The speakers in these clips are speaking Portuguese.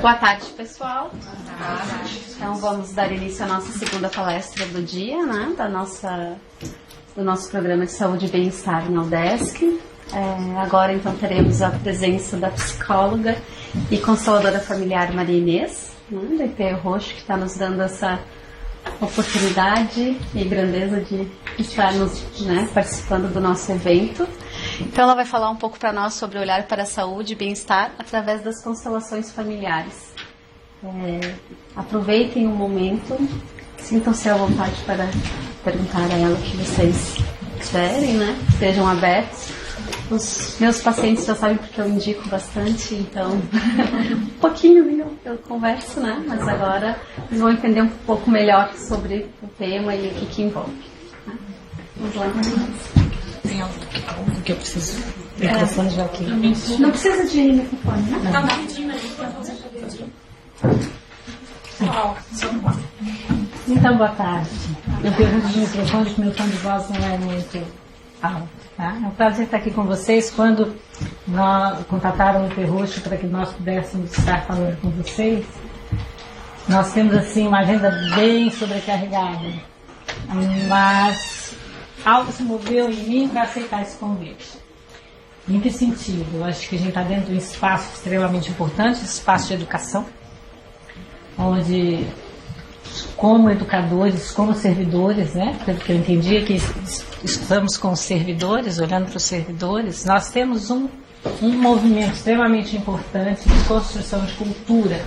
Boa tarde, pessoal. Então vamos dar início à nossa segunda palestra do dia, né? Do nosso programa de saúde e bem-estar na UDESC. Agora então teremos a presença da psicóloga e consteladora familiar Maria Inês, né, do IP Roxo, que está nos dando essa oportunidade e grandeza de estarmos, né, participando do nosso evento. Então ela vai falar um pouco para nós sobre olhar para a saúde e bem-estar através das constelações familiares. Aproveitem um momento, sintam-se à vontade para perguntar a ela o que vocês quiserem, né? Sejam abertos. Os meus pacientes já sabem porque eu indico bastante, então um pouquinho eu converso, né? Mas agora eles vão entender um pouco melhor sobre o tema e o que envolve. Né? Vamos lá. Tem algo que eu preciso? Microfone já aqui. Não precisa de microfone, né? Então, boa tarde. Eu pergunto de microfone, porque meu tom de voz não é muito alto. Tá? É um prazer estar aqui com vocês. Quando contataram o IP Roxo para que nós pudéssemos estar falando com vocês, nós temos assim uma agenda bem sobrecarregada, mas algo se moveu em mim para aceitar esse convite. Em que sentido? Eu acho que a gente está dentro de um espaço extremamente importante, espaço de educação, onde, como educadores, como servidores, né? Porque eu entendi que estamos com os servidores, olhando para os servidores, nós temos um movimento extremamente importante de construção de cultura.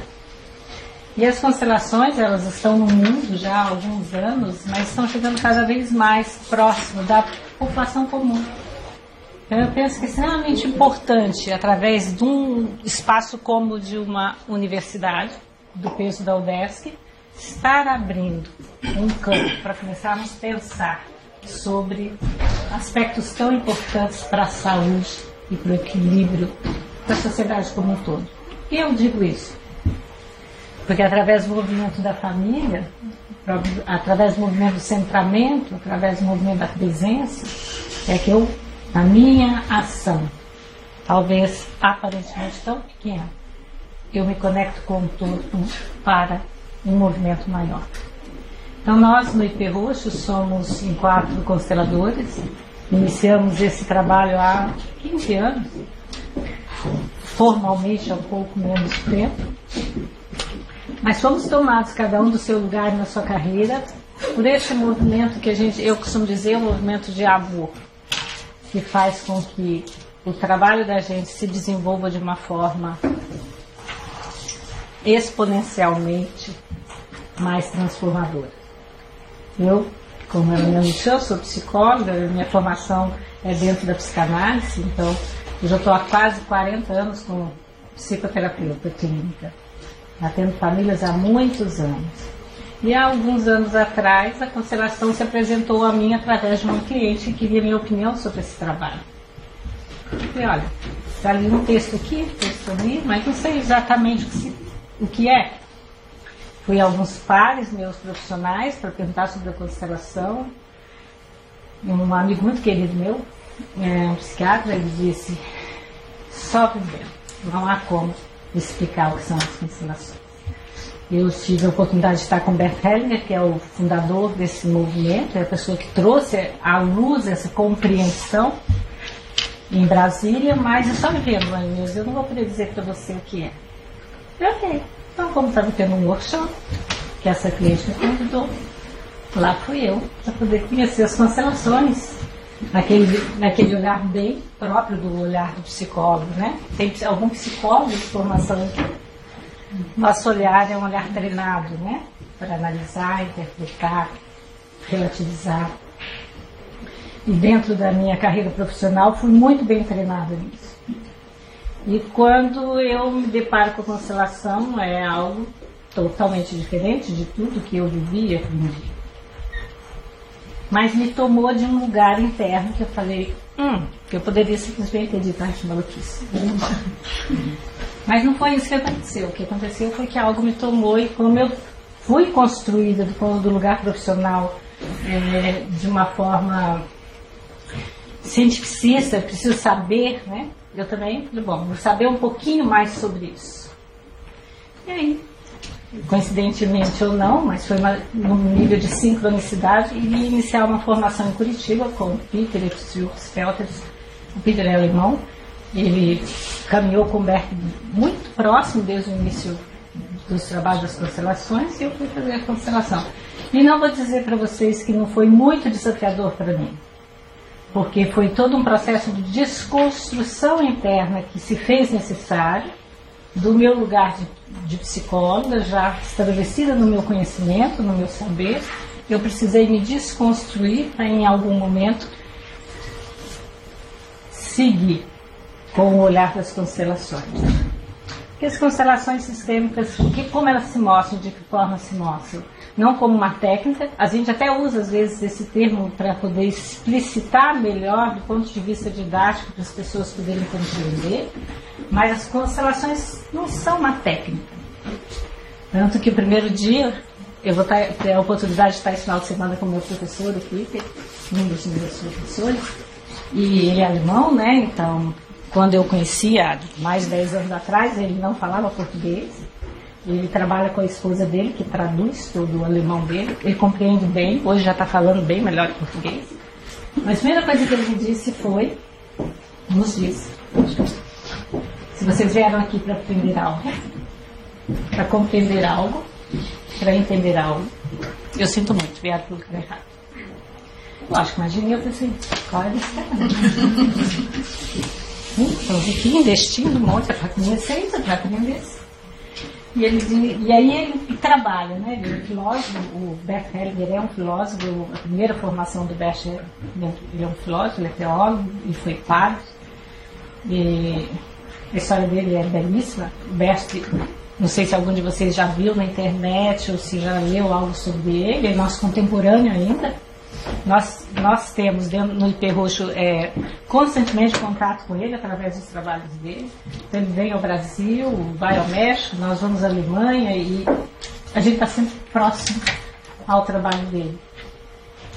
E as constelações, elas estão no mundo já há alguns anos, mas estão chegando cada vez mais próximo da população comum. Então eu penso que é extremamente importante, através de um espaço como de uma universidade, do peso da UDESC, estar abrindo um campo para começarmos a pensar sobre aspectos tão importantes para a saúde e para o equilíbrio da sociedade como um todo. E eu digo isso porque através do movimento da família, através do movimento do centramento, através do movimento da presença, é que eu, na minha ação, talvez aparentemente tão pequena, eu me conecto com o todo para um movimento maior. Então nós no IP Roxo somos em 4 consteladores, iniciamos esse trabalho há 15 anos, formalmente há um pouco menos tempo, mas fomos tomados cada um do seu lugar na sua carreira por esse movimento que eu costumo dizer, um movimento de amor, que faz com que o trabalho da gente se desenvolva de uma forma exponencialmente mais transformadora. Eu, como ela me anunciou, sou psicóloga, minha formação é dentro da psicanálise, então eu já estou há quase 40 anos como psicoterapeuta clínica, atendo famílias há muitos anos. E há alguns anos atrás a constelação se apresentou a mim através de uma cliente que queria minha opinião sobre esse trabalho. E olha, está ali um texto aqui, texto ali, mas não sei exatamente o que é. Fui a alguns pares meus profissionais para perguntar sobre a constelação. Um amigo muito querido meu, um psiquiatra, ele disse: só vivendo, não há como explicar o que são as constelações. Eu tive a oportunidade de estar com Bert Hellinger, que é o fundador desse movimento, é a pessoa que trouxe à luz essa compreensão em Brasília, mas eu só vivendo, Inês, eu não vou poder dizer para você o que é. Ok, então como estava tendo um workshop, que essa cliente me convidou, lá fui eu, para poder conhecer as constelações, naquele olhar bem próprio do olhar do psicólogo, né? Tem algum psicólogo de formação aqui? Nosso olhar é um olhar treinado, né? Para analisar, interpretar, relativizar. E dentro da minha carreira profissional fui muito bem treinada nisso. E quando eu me deparo com a constelação, é algo totalmente diferente de tudo que eu vivi e aprendi. Mas me tomou de um lugar interno que eu falei, que eu poderia simplesmente ter dito, que maluquice. Mas não foi isso que aconteceu. O que aconteceu foi que algo me tomou, e como eu fui construída do lugar profissional de uma forma cientificista, preciso saber, né, eu também falei, bom, vou saber um pouquinho mais sobre isso. E aí, coincidentemente ou não, mas foi num nível de sincronicidade, e iniciar uma formação em Curitiba com o Peter Felters. O Peter é alemão, ele caminhou com o Bert muito próximo desde o início dos trabalhos das constelações, e eu fui fazer a constelação. E não vou dizer para vocês que não foi muito desafiador para mim, porque foi todo um processo de desconstrução interna que se fez necessário do meu lugar de psicóloga, já estabelecida no meu conhecimento, no meu saber. Eu precisei me desconstruir para, em algum momento, seguir com o olhar das constelações. Porque as constelações sistêmicas, como elas se mostram, de que forma se mostram? Não como uma técnica, a gente até usa às vezes esse termo para poder explicitar melhor do ponto de vista didático, para as pessoas poderem compreender, mas as constelações não são uma técnica. Tanto que o primeiro dia, eu vou ter a oportunidade de estar esse final de semana com o meu professor, o Peter, um dos meus professores, e ele é alemão, né? Então, quando eu conheci há mais de 10 anos atrás, ele não falava português. Ele trabalha com a esposa dele, que traduz todo o alemão dele. Ele compreende bem, hoje já está falando bem melhor que português. Mas a primeira coisa que ele me disse foi, nos disse, se vocês vieram aqui para aprender algo, para compreender algo, para entender algo, eu sinto muito, vieram para o lugar errado. Lógico, imagine eu pensei, qual é esse cara? Estou aqui investindo um monte para conhecer isso, para aprender isso. E aí ele trabalha, né? Ele é um filósofo, o Bert Hellinger é um filósofo, a primeira formação do Bert, ele é um filósofo, ele é teólogo, ele foi padre, e a história dele é belíssima. O Bert, não sei se algum de vocês já viu na internet ou se já leu algo sobre ele, é nosso contemporâneo ainda. Nós temos no IP Roxo constantemente contato com ele através dos trabalhos dele. Então ele vem ao Brasil, vai ao México, nós vamos à Alemanha e a gente está sempre próximo ao trabalho dele.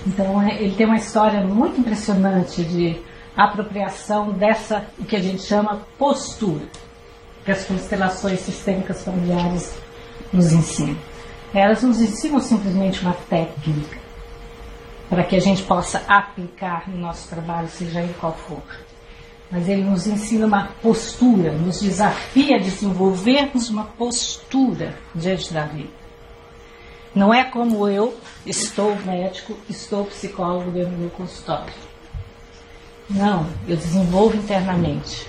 Então ele tem uma história muito impressionante de apropriação dessa, o que a gente chama postura, que as constelações sistêmicas familiares nos ensinam. Elas nos ensinam simplesmente uma técnica para que a gente possa aplicar no nosso trabalho, seja ele qual for. Mas ele nos ensina uma postura, nos desafia a desenvolvermos uma postura diante da vida. Não é como eu estou médico, estou psicólogo dentro do meu consultório. Não, eu desenvolvo internamente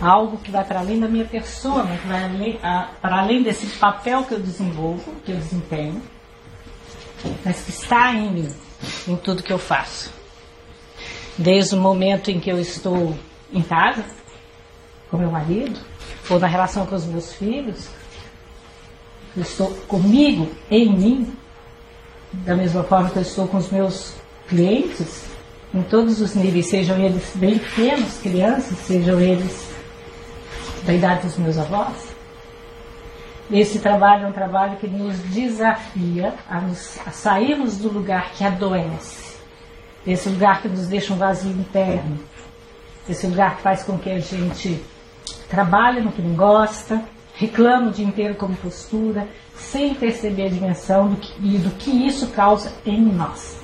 algo que vai para além da minha persona, que vai para além desse papel que eu desenvolvo, que eu desempenho, mas que está em mim, em tudo que eu faço. Desde o momento em que eu estou em casa, com meu marido, ou na relação com os meus filhos, eu estou comigo, em mim, da mesma forma que eu estou com os meus clientes, em todos os níveis, sejam eles bem pequenos, crianças, sejam eles da idade dos meus avós. Esse trabalho é um trabalho que nos desafia a sairmos do lugar que adoece, esse lugar que nos deixa um vazio interno, esse lugar que faz com que a gente trabalhe no que não gosta, reclama o dia inteiro como postura, sem perceber a dimensão do que isso causa em nós.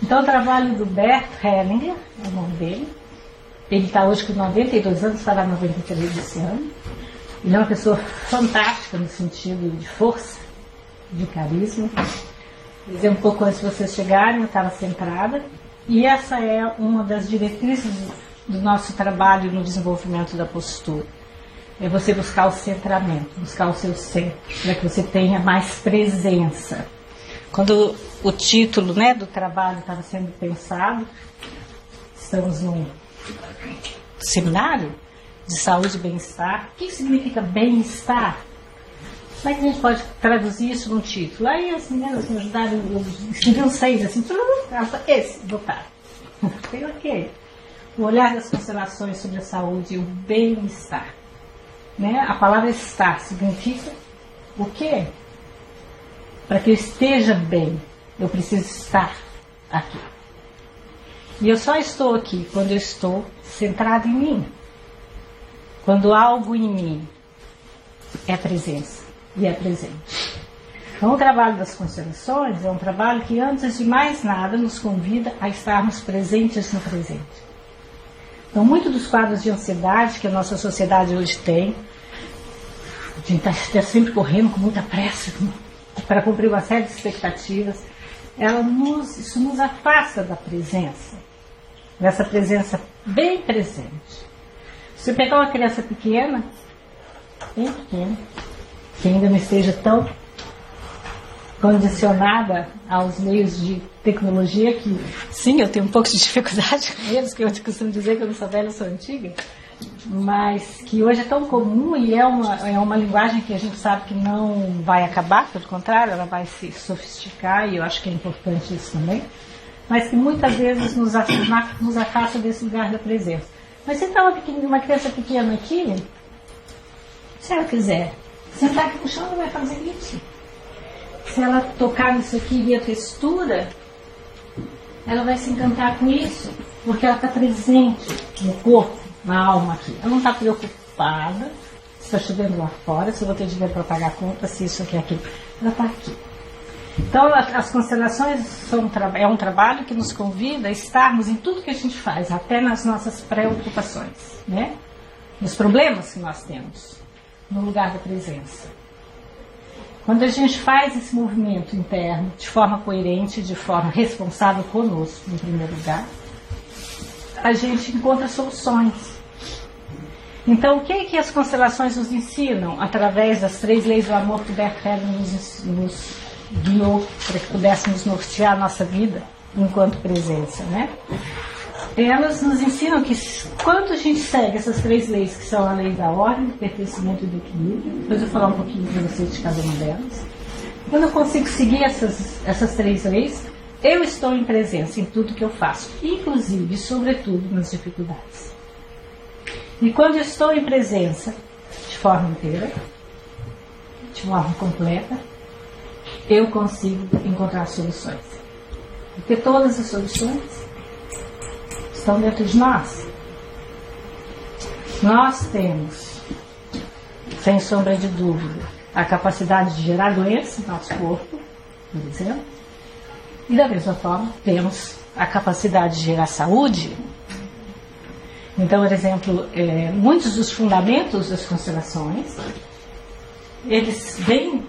Então o trabalho do Bert Hellinger, é o nome dele, ele está hoje com 92 anos, fará 93 esse ano. Ele é uma pessoa fantástica no sentido de força, de carisma. Quer dizer, um pouco antes de vocês chegarem, eu estava centrada. E essa é uma das diretrizes do nosso trabalho no desenvolvimento da postura. É você buscar o centramento, buscar o seu centro, para que você tenha mais presença. Quando o título, né, do trabalho estava sendo pensado, estamos num seminário de saúde e bem-estar. O que significa bem-estar? Como é que a gente pode traduzir isso num título? Aí as meninas me ajudaram, escreviam 6 assim, esse, botaram. Falei, ok. O olhar das constelações sobre a saúde e o bem-estar. Né? A palavra estar significa o quê? Para que eu esteja bem, eu preciso estar aqui. E eu só estou aqui quando eu estou centrado em mim. quando algo em mim é presença e é presente. Então, o trabalho das constelações é um trabalho que, antes de mais nada, nos convida a estarmos presentes no presente. Então, muitos dos quadros de ansiedade que a nossa sociedade hoje tem, de estar sempre correndo com muita pressa para cumprir uma série de expectativas, isso nos afasta da presença, dessa presença bem presente. Se você pegar uma criança pequena, bem pequena, que ainda não esteja tão condicionada aos meios de tecnologia, que sim, eu tenho um pouco de dificuldade com eles, que eu costumo dizer que eu não sou velha, eu sou antiga, mas que hoje é tão comum e é uma linguagem que a gente sabe que não vai acabar, pelo contrário, ela vai se sofisticar, e eu acho que é importante isso também, mas que muitas vezes nos afasta desse lugar da presença. Mas se está uma criança pequena aqui, se ela quiser sentar aqui no chão, ela vai fazer isso. Se ela tocar nisso aqui e ver a textura, ela vai se encantar com isso, porque ela está presente no corpo, na alma aqui. Ela não está preocupada se está chovendo lá fora, se eu vou ter dinheiro para pagar a conta, se isso aqui é aquilo. Ela está aqui. Então, as constelações é um trabalho que nos convida a estarmos em tudo que a gente faz, até nas nossas preocupações, né? Nos problemas que nós temos, no lugar da presença. Quando a gente faz esse movimento interno de forma coerente, de forma responsável conosco, em primeiro lugar, a gente encontra soluções. Então, o que é que as constelações nos ensinam através das 3 leis do amor que Bert Hellinger nos guiou para que pudéssemos nortear a nossa vida enquanto presença, né? Elas nos ensinam que quando a gente segue essas 3 leis, que são a lei da ordem, do pertencimento e do equilíbrio, depois eu vou falar um pouquinho para vocês de cada uma delas, quando eu consigo seguir essas 3 leis, eu estou em presença em tudo que eu faço, inclusive, sobretudo, nas dificuldades. E quando eu estou em presença de forma inteira, de forma completa, eu consigo encontrar soluções. Porque todas as soluções estão dentro de nós. Nós temos, sem sombra de dúvida, a capacidade de gerar doença no nosso corpo, por exemplo, e da mesma forma temos a capacidade de gerar saúde. Então, por exemplo, muitos dos fundamentos das constelações, eles vêm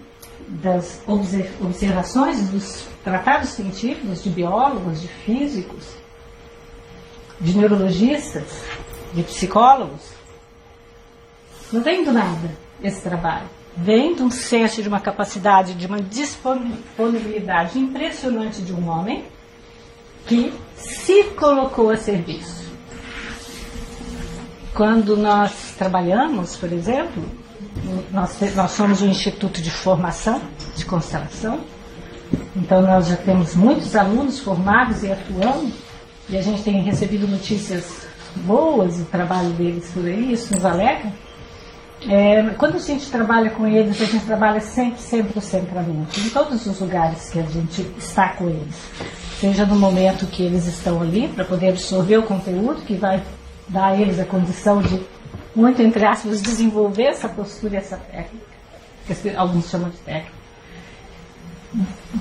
das observações dos tratados científicos de biólogos, de físicos, de neurologistas, de psicólogos. Não vem do nada esse trabalho. Vem de um senso, de uma capacidade, de uma disponibilidade impressionante de um homem que se colocou a serviço. Quando nós trabalhamos, por exemplo, nós somos um instituto de formação, de constelação, então nós já temos muitos alunos formados e atuando, e a gente tem recebido notícias boas do trabalho deles por aí, isso nos alegra. Quando a gente trabalha com eles, a gente trabalha sempre o centramento, em todos os lugares que a gente está com eles, seja no momento que eles estão ali, para poder absorver o conteúdo, que vai dar a eles a condição de, muito entre aspas, desenvolver essa postura e essa técnica, que alguns chamam de técnica,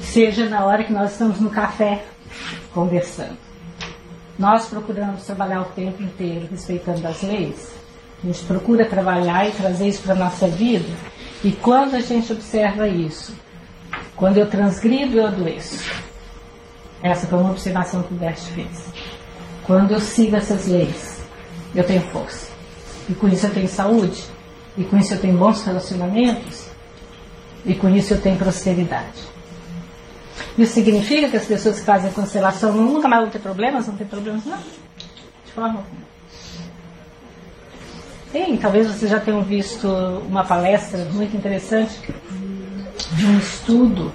seja na hora que nós estamos no café conversando. Nós procuramos trabalhar o tempo inteiro respeitando as leis. A gente procura trabalhar e trazer isso para a nossa vida. E quando a gente observa isso, quando eu transgrido, eu adoeço. Essa foi uma observação que o Bert fez. Quando eu sigo essas leis, eu tenho força. E com isso eu tenho saúde. E com isso eu tenho bons relacionamentos. E com isso eu tenho prosperidade. Isso significa que as pessoas que fazem constelação nunca mais vão ter problemas? Não tem problemas, não. De forma alguma. Sim, talvez vocês já tenham visto uma palestra muito interessante de um estudo,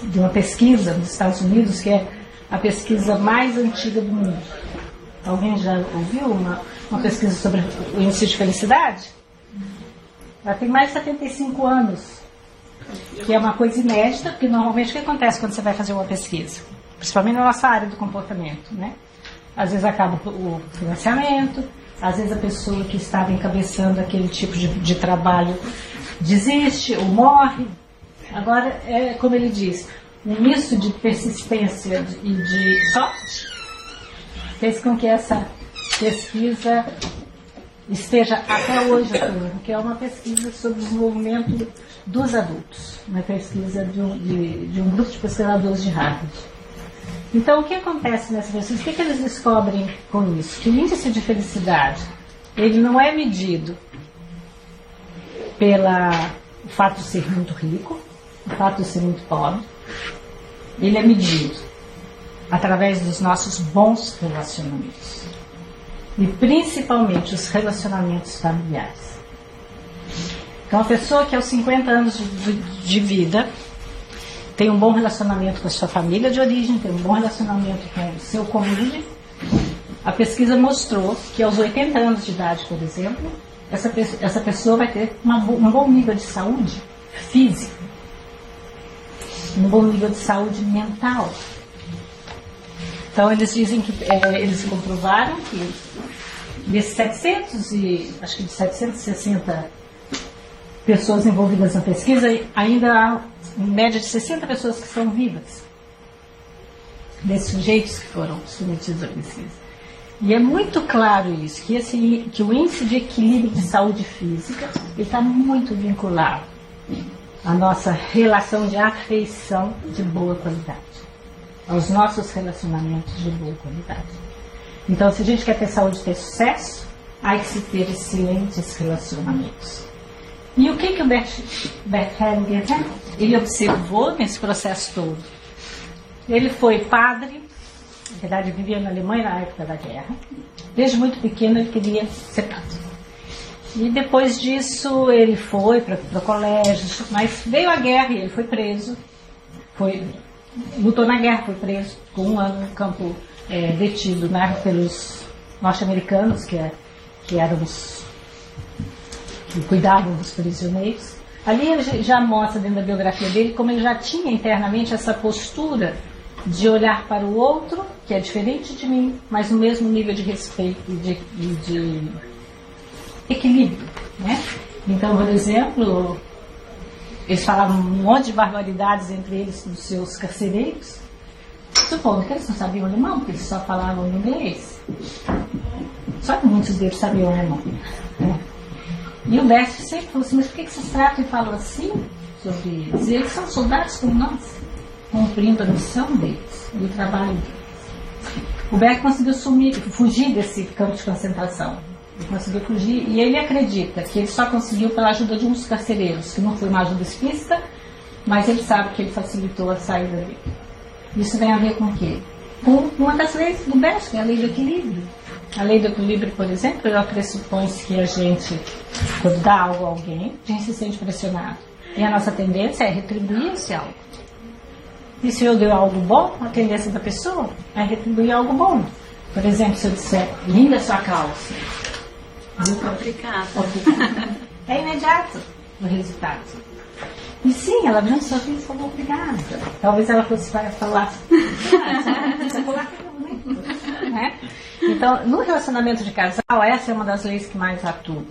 de uma pesquisa nos Estados Unidos, que é a pesquisa mais antiga do mundo. Alguém já ouviu uma pesquisa sobre o índice de felicidade? Ela tem mais de 75 anos, que é uma coisa inédita, porque normalmente o que acontece quando você vai fazer uma pesquisa? Principalmente na nossa área do comportamento, né? Às vezes acaba o financiamento, Às vezes a pessoa que estava encabeçando aquele tipo de trabalho desiste ou morre. Agora, como ele diz, um misto de persistência e de sorte fez com que essa pesquisa esteja até hoje atuando, que é uma pesquisa sobre o desenvolvimento dos adultos, uma pesquisa de um grupo de pesquisadores de Harvard. Então, o que acontece nessa pesquisa? O que eles descobrem com isso? Que o índice de felicidade, ele não é medido pelo fato de ser muito rico, o fato de ser muito pobre. Ele é medido através dos nossos bons relacionamentos. E principalmente os relacionamentos familiares. Então, a pessoa que aos 50 anos de vida tem um bom relacionamento com a sua família de origem, tem um bom relacionamento com o seu cônjuge. A pesquisa mostrou que aos 80 anos de idade, por exemplo, essa pessoa vai ter um bom nível de saúde física, um bom nível de saúde mental. Então, eles dizem que eles comprovaram que desses 760 pessoas envolvidas na pesquisa, ainda há em média de 60 pessoas que são vivas, desses sujeitos que foram submetidos à pesquisa. E é muito claro isso, que o índice de equilíbrio de saúde física está muito vinculado à nossa relação de afeição de boa qualidade, aos nossos relacionamentos de boa qualidade. Então, se a gente quer ter saúde e ter sucesso, há que se ter excelentes relacionamentos. E o que o Bert Hellinger, ele observou nesse processo todo? Ele foi padre, na verdade vivia na Alemanha na época da guerra. Desde muito pequeno ele queria ser padre. E depois disso ele foi para o colégio, mas veio a guerra e ele foi preso. Lutou na guerra, foi preso, ficou 1 ano no campo detido, né, pelos norte-americanos, que eram os que cuidavam dos prisioneiros. Ali ele já mostra dentro da biografia dele como ele já tinha internamente essa postura de olhar para o outro, que é diferente de mim, mas no mesmo nível de respeito e de equilíbrio, né? Então, por exemplo, eles falavam um monte de barbaridades entre eles dos seus carcereiros, supondo que eles não sabiam alemão, porque eles só falavam inglês. Só que muitos deles sabiam alemão, né? E o Bert sempre falou assim: mas por que vocês tratam e falam assim sobre eles? E eles são soldados como nós, cumprindo a missão deles e o trabalho deles. O Bert conseguiu fugir desse campo de concentração. Ele conseguiu fugir, e ele acredita que ele só conseguiu pela ajuda de uns carcereiros, que não foi uma ajuda explícita, mas ele sabe que ele facilitou a saída dele. Isso tem a ver com o quê? Com uma das leis do Bert, que é a lei do equilíbrio. A lei do equilíbrio, por exemplo, ela pressupõe que a gente, quando dá algo a alguém, a gente se sente pressionado. E a nossa tendência é retribuir esse algo. E se eu der algo bom, a tendência da pessoa é retribuir algo bom. Por exemplo, se eu disser, linda sua calça. Obrigada. É imediato o resultado. E sim, ela viu um sorriso e falou obrigada. Talvez ela fosse falar, né? Então, no relacionamento de casal, essa é uma das leis que mais atua.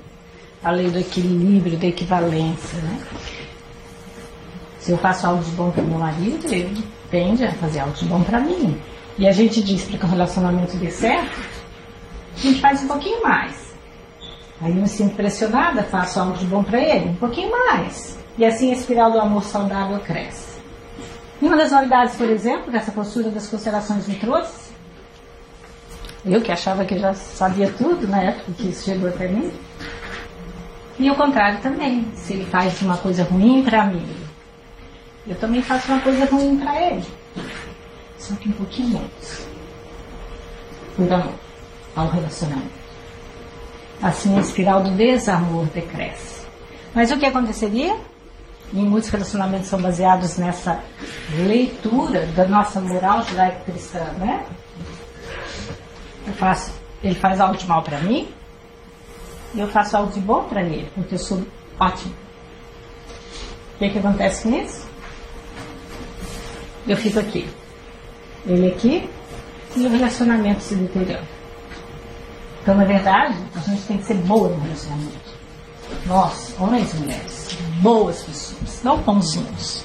A lei do equilíbrio, da equivalência, né? Se eu faço algo de bom para o meu marido, ele tende a fazer algo de bom para mim. E a gente diz para que o relacionamento dê certo, a gente faz um pouquinho mais. Aí eu me sinto pressionada, faço algo de bom para ele, um pouquinho mais. E assim a espiral do amor saudável cresce. E uma das novidades, por exemplo, dessa postura das constelações me trouxe, eu que achava que já sabia tudo na época que isso chegou até mim, e o contrário também. Se ele faz uma coisa ruim para mim, eu também faço uma coisa ruim para ele. Só que um pouquinho menos. Por amor ao relacionamento. Assim a espiral do desamor decresce. Mas o que aconteceria? E muitos relacionamentos são baseados nessa leitura da nossa moral judaico-cristã, né? Ele faz algo de mal para mim, e eu faço algo de bom para ele, porque eu sou ótimo. O que acontece com isso? Eu fico aqui, ele aqui, e o relacionamento se deteriora. Então, na verdade, a gente tem que ser boa no relacionamento. Nós, homens e mulheres, boas pessoas, não bonzinhos,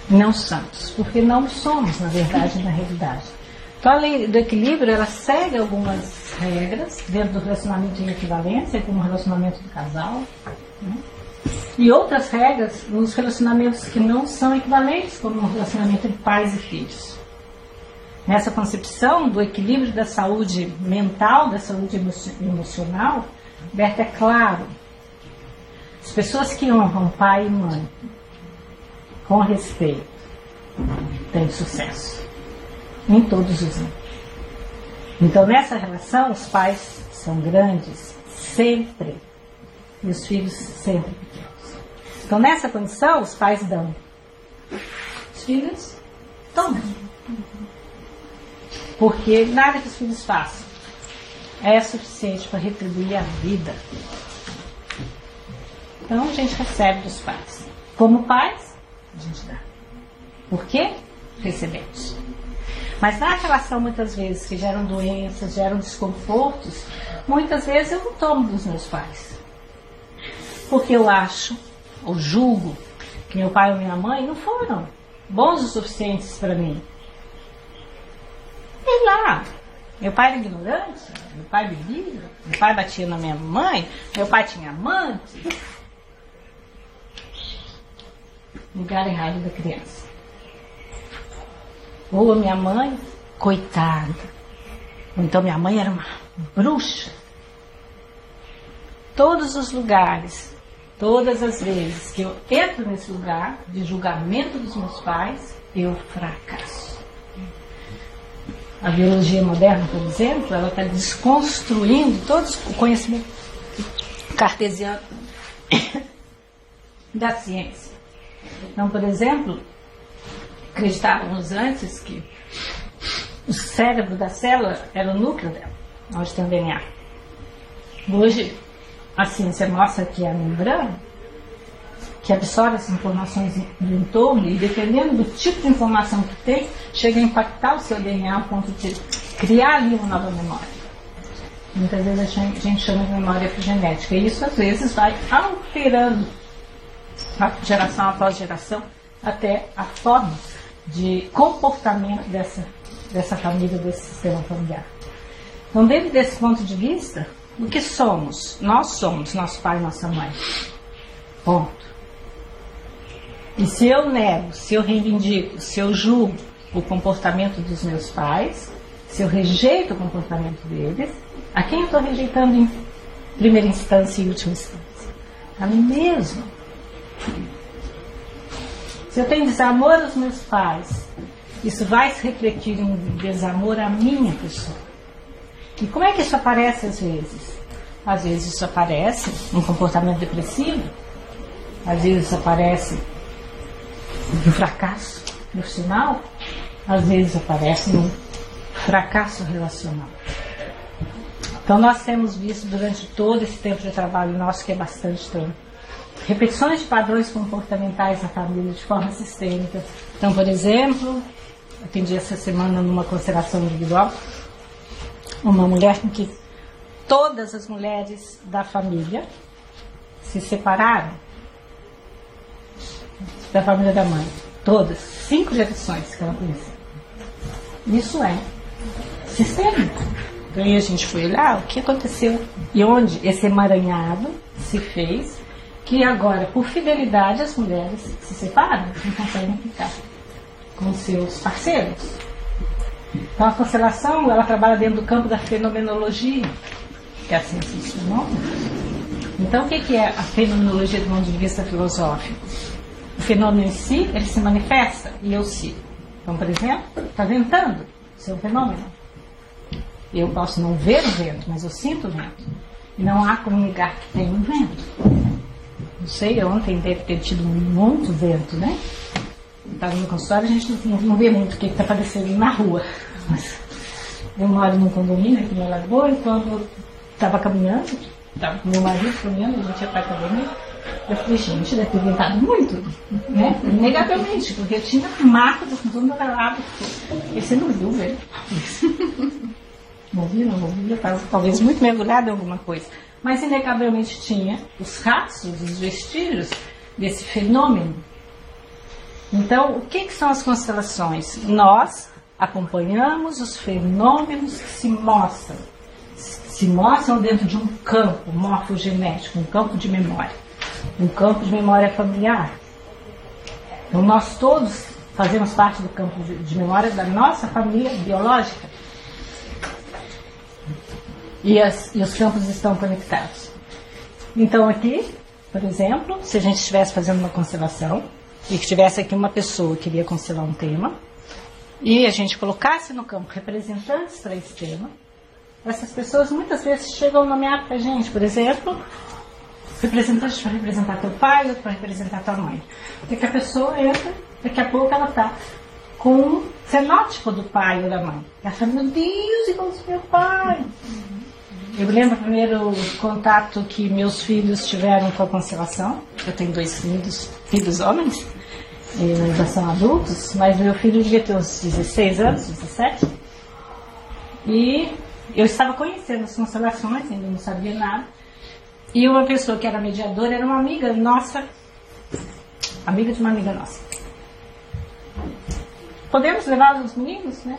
não santos, porque não somos, na verdade, na realidade. Então, a lei do equilíbrio, ela segue algumas regras dentro do relacionamento de equivalência, como o relacionamento do casal, né? E outras regras nos relacionamentos que não são equivalentes, como o relacionamento entre pais e filhos. Nessa concepção do equilíbrio da saúde mental, da saúde emocional, Berta, é claro, as pessoas que honram pai e mãe com respeito têm sucesso em todos os âmbitos. Então, nessa relação, os pais são grandes sempre e os filhos sempre pequenos. Então, nessa condição, os pais dão, os filhos tomam. Porque nada que os filhos façam é suficiente para retribuir a vida. Então, a gente recebe dos pais. Como pais, a gente dá. Por quê? Recebemos. Mas na relação, muitas vezes, que geram doenças, geram desconfortos, muitas vezes eu não tomo dos meus pais. Porque eu acho, ou julgo, que meu pai ou minha mãe não foram bons o suficientes para mim. Sei lá, meu pai era ignorante, meu pai bebia, meu pai batia na minha mãe, meu pai tinha amante. Lugar errado da criança. Ou a minha mãe, coitada. Ou então minha mãe era uma bruxa. Todos os lugares, todas as vezes que eu entro nesse lugar de julgamento dos meus pais, eu fracasso. A biologia moderna, por exemplo, ela está desconstruindo todo o conhecimento cartesiano da ciência. Então, por exemplo, acreditávamos antes que o cérebro da célula era o núcleo dela, onde tem o DNA. Hoje, a ciência mostra que é a membrana que absorve as informações do entorno e, dependendo do tipo de informação que tem, chega a impactar o seu DNA ao ponto de criar ali uma nova memória. Muitas vezes a gente chama de memória epigenética, e isso às vezes vai alterando a geração após geração até a forma de comportamento dessa família, desse sistema familiar. Então, dentro desse ponto de vista, o que somos? Nós somos nosso pai e nossa mãe. Ponto. E se eu nego, se eu reivindico, se eu julgo o comportamento dos meus pais, se eu rejeito o comportamento deles, a quem eu estou rejeitando em primeira instância e última instância? A mim mesmo. Se eu tenho desamor aos meus pais, isso vai se refletir em um desamor à minha pessoa. E como é que isso aparece às vezes? Às vezes isso aparece num comportamento depressivo, às vezes isso aparece no fracasso profissional, às vezes aparece no fracasso relacional. Então nós temos visto durante todo esse tempo de trabalho nosso, que é bastante tempo, repetições de padrões comportamentais na família de forma sistêmica. Então, por exemplo, atendi essa semana numa constelação individual uma mulher com que todas as mulheres da família se separaram da família da mãe. Todas. 5 gerações que ela conheceu. Isso é sistêmico. Então aí a gente foi olhar o que aconteceu e onde esse emaranhado se fez, que agora, por fidelidade, as mulheres se separam, não conseguem ficar com seus parceiros. Então a constelação, ela trabalha dentro do campo da fenomenologia, que é a ciência dos fenômenos. Então o que é a fenomenologia do ponto de vista filosófico? O fenômeno em si, ele se manifesta e eu sigo. Então, por exemplo, está ventando, isso é um fenômeno. Eu posso não ver o vento, mas eu sinto o vento. E não há como negar que tem um vento. Não sei, ontem deve ter tido muito vento, né? Estava no consultório, a gente não vê muito o que está aparecendo na rua. Mas eu moro num condomínio aqui na Lagoa, e quando estava caminhando, estava com meu marido caminhando, a gente ia para a academia, eu falei, gente, deve ter ventado muito, né? Negavelmente, porque tinha mato do fundo do lado. E você não viu, velho? não ouvia, estava talvez muito mergulhada em alguma coisa. Mas inegavelmente tinha os rastros, os vestígios desse fenômeno. Então, o que são as constelações? Nós acompanhamos os fenômenos que se mostram dentro de um campo morfogenético, um campo de memória, um campo de memória familiar. Então, nós todos fazemos parte do campo de memória da nossa família biológica. E os campos estão conectados. Então, aqui, por exemplo, se a gente estivesse fazendo uma constelação e que tivesse aqui uma pessoa que queria constelar um tema, e a gente colocasse no campo representantes para esse tema, essas pessoas muitas vezes chegam a nomear para a gente, por exemplo, representantes para representar teu pai, outro para representar tua mãe. Porque a pessoa entra, daqui a pouco ela está com um fenótipo do pai ou da mãe. Ela fala, meu Deus, igual ao meu pai. Eu lembro o primeiro contato que meus filhos tiveram com a constelação. Eu tenho 2 filhos homens, já são adultos, mas meu filho devia ter uns 16 anos, 17. E eu estava conhecendo as constelações, ainda não sabia nada. E uma pessoa que era mediadora era uma amiga nossa, amiga de uma amiga nossa. Podemos levar os meninos, né?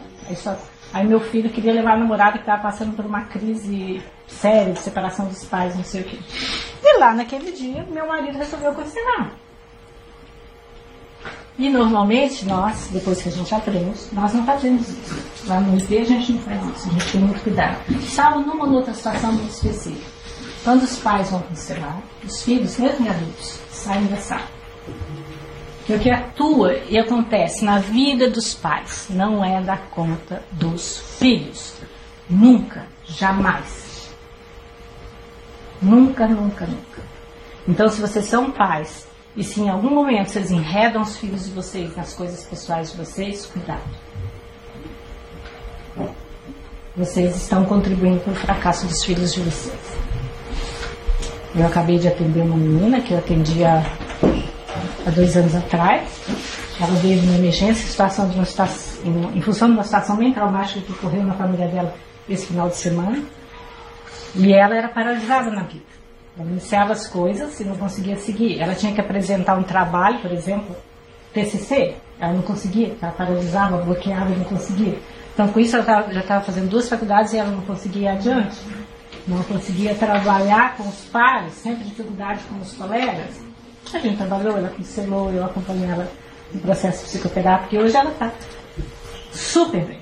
Aí meu filho queria levar a namorada que estava passando por uma crise séria de separação dos pais, não sei o quê. E lá naquele dia, meu marido resolveu constelar. E normalmente nós, depois que a gente aprende, nós não fazemos isso. Lá no IP a gente não faz isso, a gente tem muito cuidado. Salvo numa ou outra situação muito específica. Quando os pais vão constelar, os filhos, mesmo adultos, saem da sala. E o que atua e acontece na vida dos pais não é da conta dos filhos. Nunca, jamais. Nunca, nunca, nunca. Então, se vocês são pais e se em algum momento vocês enredam os filhos de vocês nas coisas pessoais de vocês, cuidado. Vocês estão contribuindo para o fracasso dos filhos de vocês. Eu acabei de atender uma menina que eu atendia há 2 anos atrás. Ela veio de uma emergência, em função de uma situação bem traumática que ocorreu na família dela esse final de semana. E ela era paralisada na vida. Ela iniciava as coisas e não conseguia seguir. Ela tinha que apresentar um trabalho, por exemplo, TCC. Ela não conseguia, ela paralisava, bloqueava e não conseguia. Então, com isso, ela já estava fazendo 2 faculdades e ela não conseguia ir adiante. Não conseguia trabalhar com os pares, sempre dificuldade com os colegas. A gente trabalhou, ela cancelou, eu acompanhei ela no processo psicoterápico e hoje ela está super bem.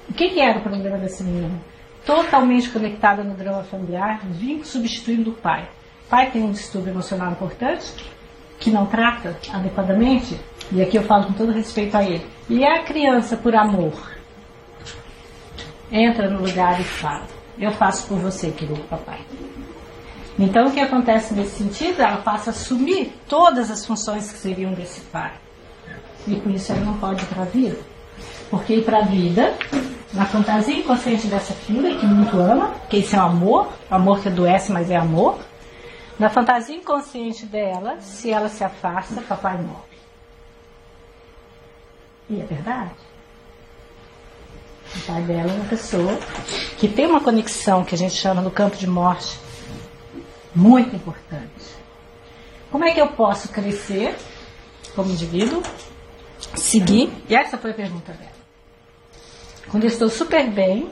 O que era o problema dessa menina? Totalmente conectada no drama familiar, substituindo o pai. O pai tem um distúrbio emocional importante, que não trata adequadamente, e aqui eu falo com todo respeito a ele. E a criança, por amor, entra no lugar e fala, eu faço por você, querido papai. Então, o que acontece nesse sentido? Ela passa a assumir todas as funções que seriam desse pai. E com isso ela não pode ir para a vida. Porque ir para a vida, na fantasia inconsciente dessa filha, que muito ama, que isso é o amor que adoece, mas é amor. Na fantasia inconsciente dela, se ela se afasta, papai morre. E é verdade. O pai dela é uma pessoa que tem uma conexão que a gente chama no campo de morte, muito importante. Como é que eu posso crescer como indivíduo, seguir? E essa foi a pergunta dela. Quando eu estou super bem,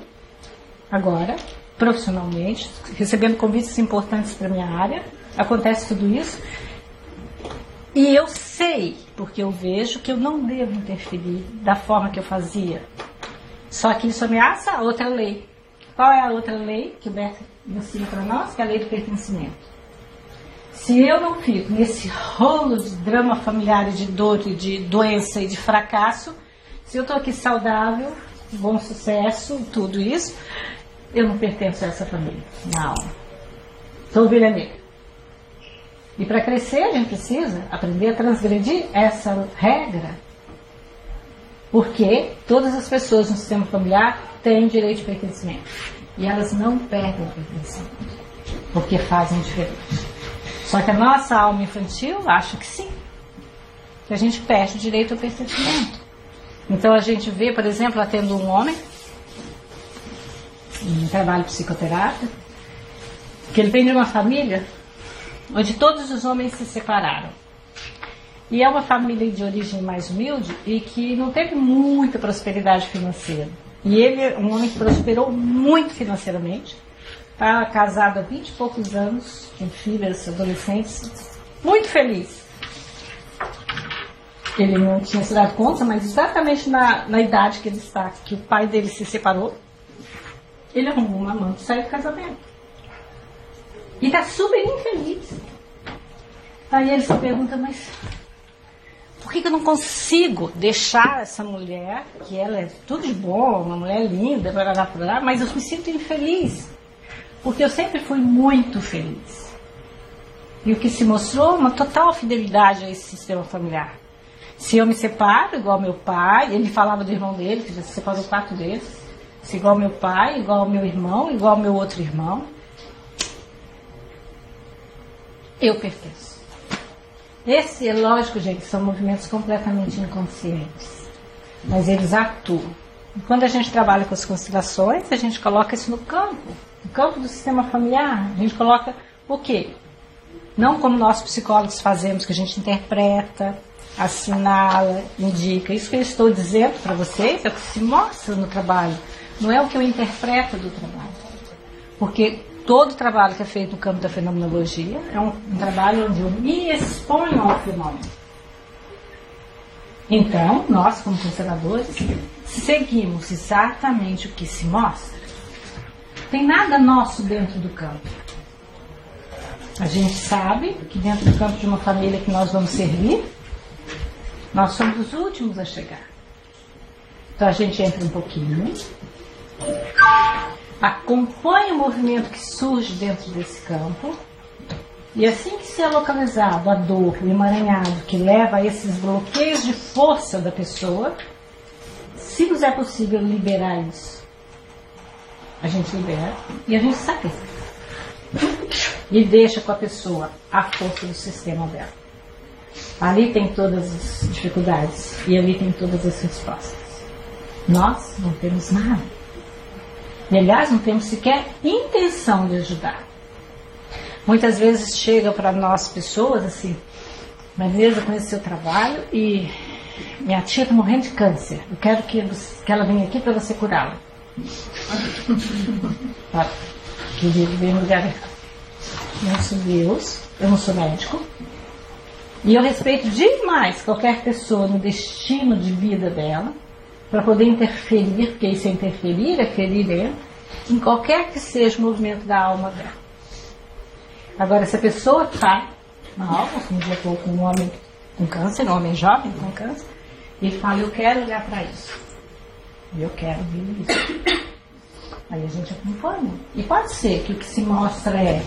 agora, profissionalmente, recebendo convites importantes para a minha área, acontece tudo isso, e eu sei, porque eu vejo que eu não devo interferir da forma que eu fazia. Só que isso ameaça a outra lei. Qual é a outra lei que o Beto ensina para nós? Que é a lei do pertencimento. Se eu não fico nesse rolo de drama familiar, de dor, de doença e de fracasso, se eu estou aqui saudável, bom sucesso, tudo isso, eu não pertenço a essa família, na alma. Sou ovelha negra. E para crescer, a gente precisa aprender a transgredir essa regra. Porque todas as pessoas no sistema familiar têm direito de pertencimento. E elas não perdem o pertencimento. Porque fazem diferente. Só que a nossa alma infantil acha que sim. Que a gente perde o direito ao pertencimento. Então a gente vê, por exemplo, ela tendo um homem em trabalho psicoterápico, que ele vem de uma família onde todos os homens se separaram. E é uma família de origem mais humilde e que não teve muita prosperidade financeira. E ele é um homem que prosperou muito financeiramente. Está casado há 20 e poucos anos, com filhas, adolescentes, muito feliz. Ele não tinha se dado conta, mas exatamente na idade que ele está, que o pai dele se separou, ele arrumou uma amante e saiu do casamento. E está super infeliz. Aí ele se pergunta, mas por que eu não consigo deixar essa mulher, que ela é tudo de bom, uma mulher linda, mas eu me sinto infeliz? Porque eu sempre fui muito feliz. E o que se mostrou, uma total fidelidade a esse sistema familiar. Se eu me separo, igual meu pai, ele falava do irmão dele, que já se separou 4 vezes, se igual meu pai, igual meu irmão, igual meu outro irmão, eu pertenço. Esse, é lógico, gente, são movimentos completamente inconscientes, mas eles atuam. E quando a gente trabalha com as constelações, a gente coloca isso no campo do sistema familiar. A gente coloca o quê? Não como nós psicólogos fazemos, que a gente interpreta, assinala, indica. Isso que eu estou dizendo para vocês é o que se mostra no trabalho, não é o que eu interpreto do trabalho. Porque todo trabalho que é feito no campo da fenomenologia é um trabalho onde eu me exponho ao fenômeno. Então, nós, como consteladores, seguimos exatamente o que se mostra. Não tem nada nosso dentro do campo. A gente sabe que dentro do campo de uma família que nós vamos servir, nós somos os últimos a chegar. Então a gente entra um pouquinho, acompanha o movimento que surge dentro desse campo, e assim que se é localizado a dor, o emaranhado que leva a esses bloqueios de força da pessoa, se nos é possível liberar isso, a gente libera e a gente sai. E deixa com a pessoa a força do sistema dela. Ali tem todas as dificuldades e ali tem todas as respostas. Nós não temos nada. E, aliás, não temos sequer intenção de ajudar. Muitas vezes chega para nós pessoas assim, Marinesa, eu conheço seu trabalho e minha tia está morrendo de câncer. Eu quero que ela venha aqui para você curá-la. Querido, vem me ligar. Eu não sou Deus, eu não sou médico. E eu respeito demais qualquer pessoa no destino de vida dela, para poder interferir, porque isso é interferir, é ferir dentro, em qualquer que seja o movimento da alma dela. Agora, se a pessoa está mal, como já estou com um homem com câncer, um homem jovem com câncer, e fala, eu quero olhar para isso. Eu quero ver isso. Aí a gente acompanha. E pode ser que o que se mostra é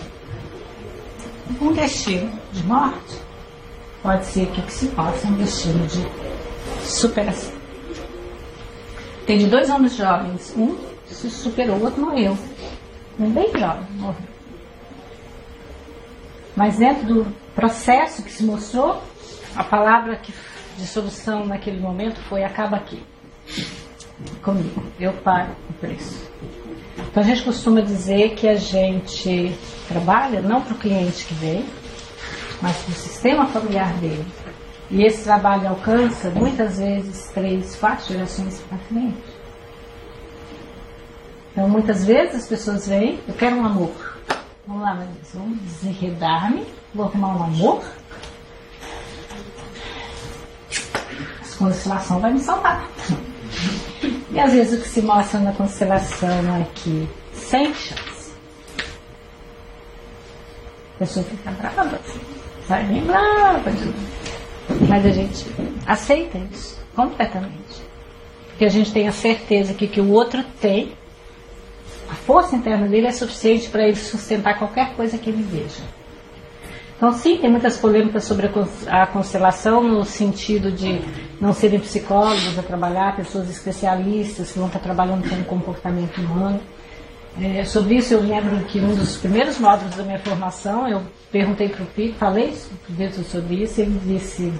um destino de morte. Pode ser que o que se mostra é um destino de superação. Tem de 2 homens jovens, um se superou, o outro morreu. Um bem jovem morreu. Mas dentro do processo que se mostrou, a palavra de solução naquele momento foi: acaba aqui. Comigo, eu pago o preço. Então a gente costuma dizer que a gente trabalha não para o cliente que vem, mas para o sistema familiar dele. E esse trabalho alcança muitas vezes 3, 4 gerações para frente. Então muitas vezes as pessoas vêm, eu quero um amor. Vamos lá, Maria, vamos desenredar-me, vou arrumar um amor. A constelação vai me salvar. E às vezes o que se mostra na constelação é que sem chance. A pessoa fica brava, sai bem brava. Mas a gente aceita isso completamente. Porque a gente tem a certeza que o outro tem, a força interna dele é suficiente para ele sustentar qualquer coisa que ele veja. Então sim, tem muitas polêmicas sobre a constelação, no sentido de não serem psicólogos a trabalhar, pessoas especialistas que vão estar trabalhando com o comportamento humano. Sobre isso eu lembro que um dos primeiros módulos da minha formação, eu perguntei para o Pico, falei sobre isso, e ele disse: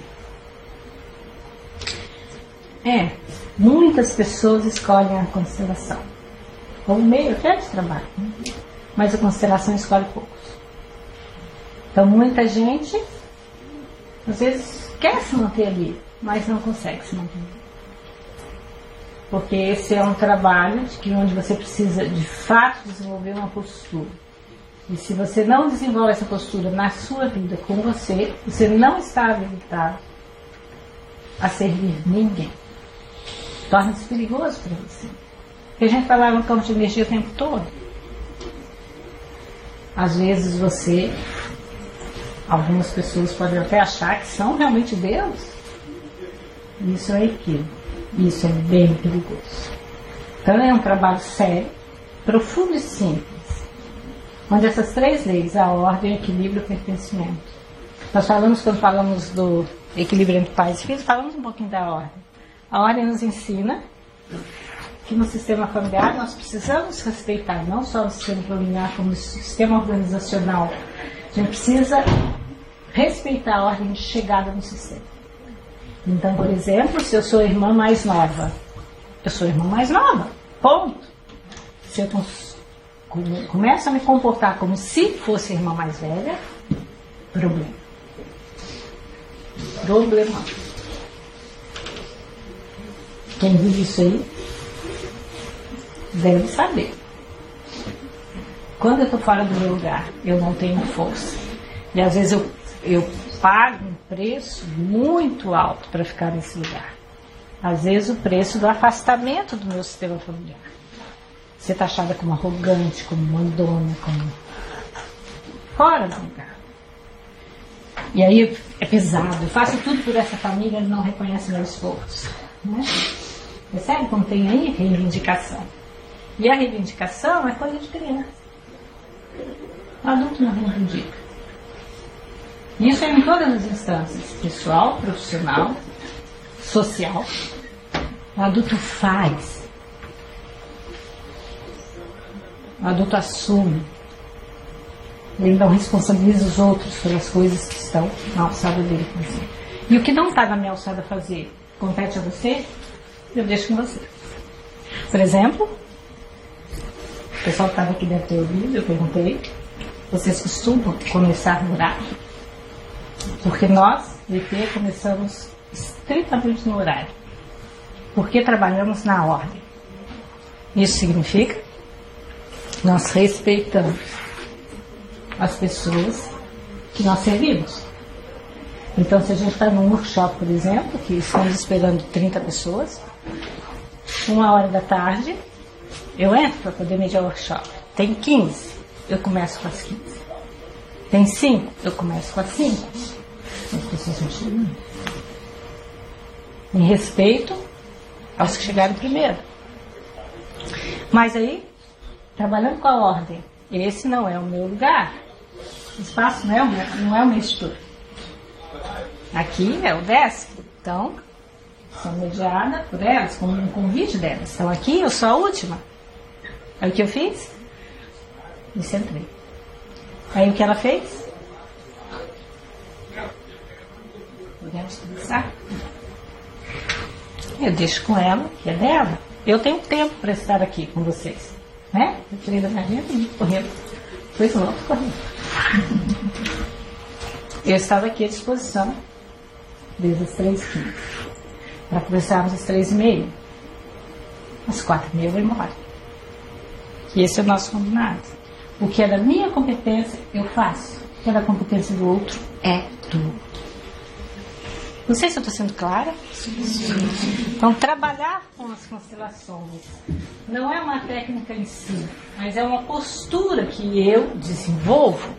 muitas pessoas escolhem a constelação, ou o meio até de trabalho, né? Mas a constelação escolhe poucos. Então muita gente às vezes quer se manter ali, mas não consegue se manter ali. Porque esse é um trabalho onde você precisa de fato desenvolver uma postura. E se você não desenvolve essa postura na sua vida com você, você não está habilitado a servir ninguém. Torna-se perigoso para você. Porque a gente trabalha no campo de energia o tempo todo. Às vezes algumas pessoas podem até achar que são realmente Deus. Isso é equívoco. Isso é bem perigoso. Então é um trabalho sério, profundo e simples, onde essas três leis, a ordem, o equilíbrio e o pertencimento. Nós falamos, quando falamos do equilíbrio entre pais e filhos, falamos um pouquinho da ordem. A ordem nos ensina que no sistema familiar nós precisamos respeitar não só o sistema familiar, como o sistema organizacional. A gente precisa respeitar a ordem de chegada no sistema. Então, por exemplo, se eu sou a irmã mais nova, eu sou a irmã mais nova, ponto. Se eu começo a me comportar como se fosse a irmã mais velha, problema. Problema. Quem vive isso aí deve saber. Quando eu estou fora do meu lugar, eu não tenho força. E às vezes eu pago um preço muito alto para ficar nesse lugar. Às vezes o preço do afastamento do meu sistema familiar. Ser taxada como arrogante, como mandona, como fora do lugar. E aí é pesado. Eu faço tudo por essa família, ele não reconhece meu esforço. Né? Percebe como tem aí reivindicação? E a reivindicação é coisa de criança. O adulto não reivindica. Isso é em todas as instâncias, pessoal, profissional, social. O adulto faz. O adulto assume. Ele não responsabiliza os outros pelas coisas que estão na alçada dele fazer. E o que não está na minha alçada fazer, compete a você, eu deixo com você. Por exemplo, o pessoal que estava aqui deve ter ouvido, eu perguntei, vocês costumam começar no horário? Porque nós, VT, começamos estritamente no horário. Porque trabalhamos na ordem. Isso significa que nós respeitamos as pessoas que nós servimos. Então, se a gente está num workshop, por exemplo, que estamos esperando 30 pessoas, 1h da tarde, eu entro para poder mediar o workshop. Tem 15, eu começo com as 15. Tem 5, eu começo com as 5. As pessoas não chegam. Em respeito aos que chegaram primeiro. Mas aí, trabalhando com a ordem, esse não é o meu lugar. O espaço não é o meu estudo. Aqui é o 10º. Então, sou mediada por elas, com um convite delas. Então aqui eu sou a última. Aí o que eu fiz? Me centrei. Aí o que ela fez? Podemos começar? Eu deixo com ela, que é dela. Eu tenho tempo para estar aqui com vocês. Né? Eu tirei da minha vida e correndo. Foi logo correndo. Eu estava aqui à disposição desde as 3h15. Para começarmos às 3h30. Às 4h30 eu vou embora. E esse é o nosso combinado. O que é da minha competência, eu faço. O que é da competência do outro, é do outro. Não sei se eu estou sendo clara. Então, trabalhar com as constelações não é uma técnica em si, mas é uma postura que eu desenvolvo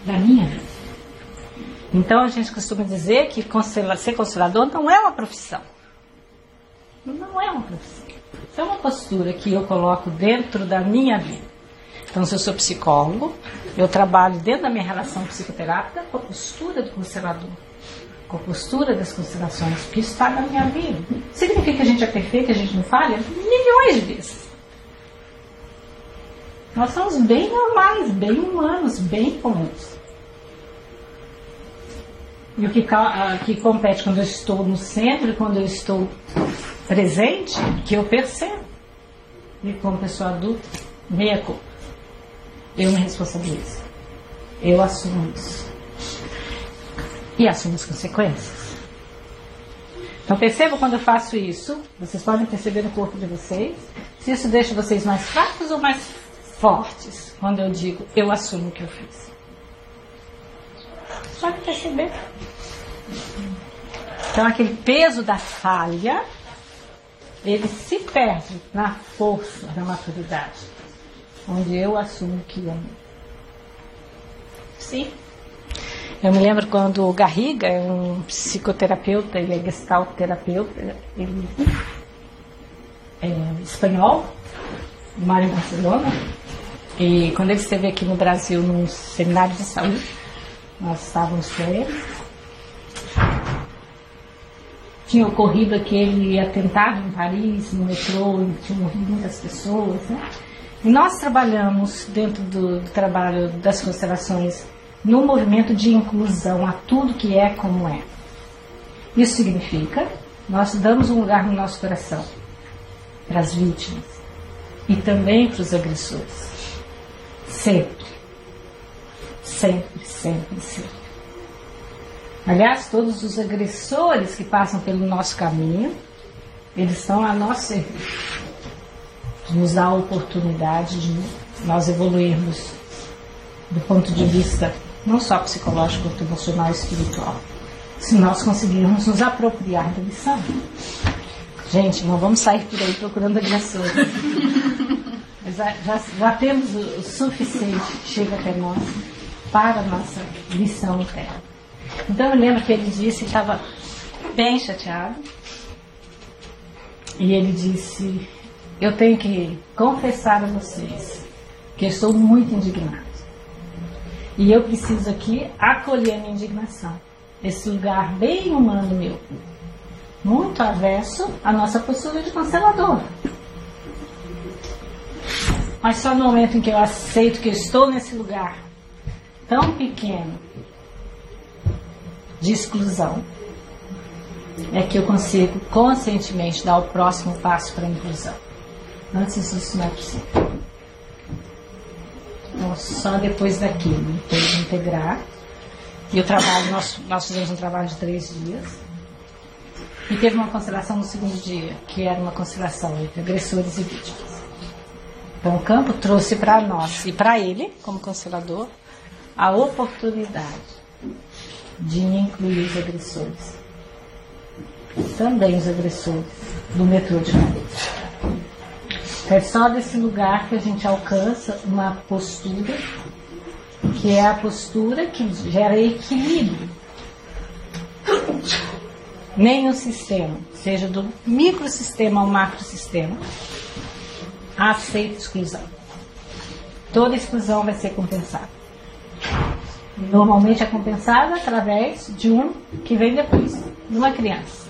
da minha vida. Então, a gente costuma dizer que ser constelador não é uma profissão. Não é uma profissão. Isso é uma postura que eu coloco dentro da minha vida. Então, se eu sou psicólogo, eu trabalho dentro da minha relação psicoterápica com a postura do constelador, com a postura das constelações, porque isso está na minha vida. Significa que a gente é perfeito, que a gente não falha? Milhões de vezes. Nós somos bem normais, bem humanos, bem comuns. E o que compete quando eu estou no centro e quando eu estou presente, que eu percebo. e como pessoa adulta, meia culpa. Eu me responsabilizo. Eu assumo isso. E assumo as consequências. Então perceba quando eu faço isso, vocês podem perceber no corpo de vocês, se isso deixa vocês mais fracos ou mais fortes, quando eu digo, eu assumo o que eu fiz. Pode perceber. Então aquele peso da falha, ele se perde na força da maturidade, onde eu assumo que é meu. Sim. Eu me lembro quando o Garriga, é um psicoterapeuta, ele é gestalterapeuta, ele é espanhol, mora em Barcelona, e quando ele esteve aqui no Brasil num seminário de saúde, nós estávamos com ele, tinha ocorrido aquele atentado em Paris, no metrô, e tinham morrido muitas pessoas, né? E nós trabalhamos dentro do trabalho das constelações no movimento de inclusão a tudo que é como é. Isso significa, nós damos um lugar no nosso coração para as vítimas e também para os agressores. Sempre. Sempre, sempre, sempre. Aliás, todos os agressores que passam pelo nosso caminho, eles estão a nosso serviço, de nos dar a oportunidade de nós evoluirmos do ponto de vista não só psicológico, quanto emocional e espiritual, se nós conseguirmos nos apropriar da lição. Gente, não vamos sair por aí procurando agressores. Mas já temos o suficiente que chega até nós para a nossa lição interna. Então eu lembro que ele disse que estava bem chateado. E ele disse, eu tenho que confessar a vocês que eu estou muito indignado. E eu preciso aqui acolher a minha indignação. Esse lugar bem humano meu. Muito avesso à nossa postura de constelador. Mas só no momento em que eu aceito que eu estou nesse lugar tão pequeno de exclusão, é que eu consigo conscientemente dar o próximo passo para a inclusão. Antes disso não é possível. Então, só depois daquilo, depois de integrar. E o trabalho, nós fizemos um trabalho de 3 dias. E teve uma constelação no segundo dia, que era uma constelação entre agressores e vítimas. Então o campo trouxe para nós e para ele, como constelador, a oportunidade de incluir os agressores. Também os agressores do metrô de Paris. É só desse lugar que a gente alcança uma postura, que é a postura que gera equilíbrio. Nenhum sistema, seja do microsistema ao macrosistema, aceita exclusão. Toda exclusão vai ser compensada. Normalmente é compensada através de um que vem depois, de uma criança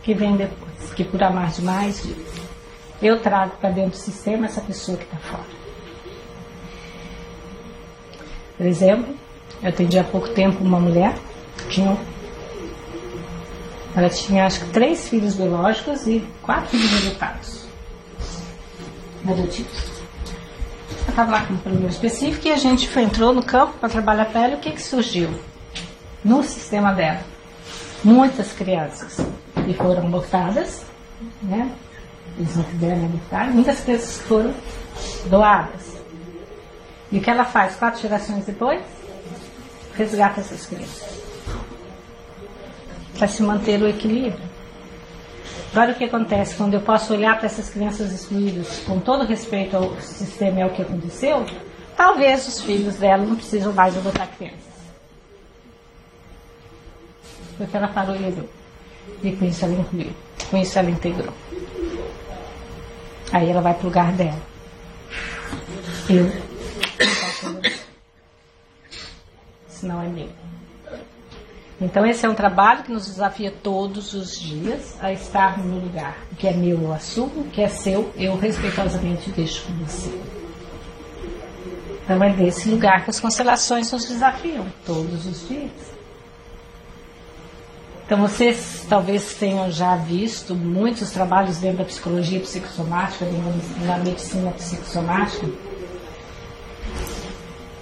que vem depois, que por amar demais, eu trago para dentro do sistema essa pessoa que está fora. Por exemplo, eu atendi há pouco tempo uma mulher que ela tinha acho que 3 filhos biológicos e 4 filhos adotados. Adotivos. Ela estava lá com um problema específico e a gente entrou no campo para trabalhar a pele. O que surgiu? No sistema dela, muitas crianças que foram abortadas, né? Eles não quiseram abortar, muitas crianças foram doadas. E o que ela faz 4 gerações depois? Resgata essas crianças. Para se manter o equilíbrio. Agora o que acontece quando eu posso olhar para essas crianças excluídas com todo respeito ao sistema e ao que aconteceu, talvez os filhos dela não precisam mais adotar crianças. Porque ela parou e olhou. E com isso ela incluiu. Com isso ela integrou. Aí ela vai para o lugar dela. Eu não posso adotar. Senão é meu. Então esse é um trabalho que nos desafia todos os dias a estar no lugar. O que é meu eu assumo, o que é seu eu respeitosamente deixo com você. Então é desse lugar que as constelações nos desafiam todos os dias. Então vocês talvez tenham já visto muitos trabalhos dentro da psicologia psicossomática, da medicina psicossomática.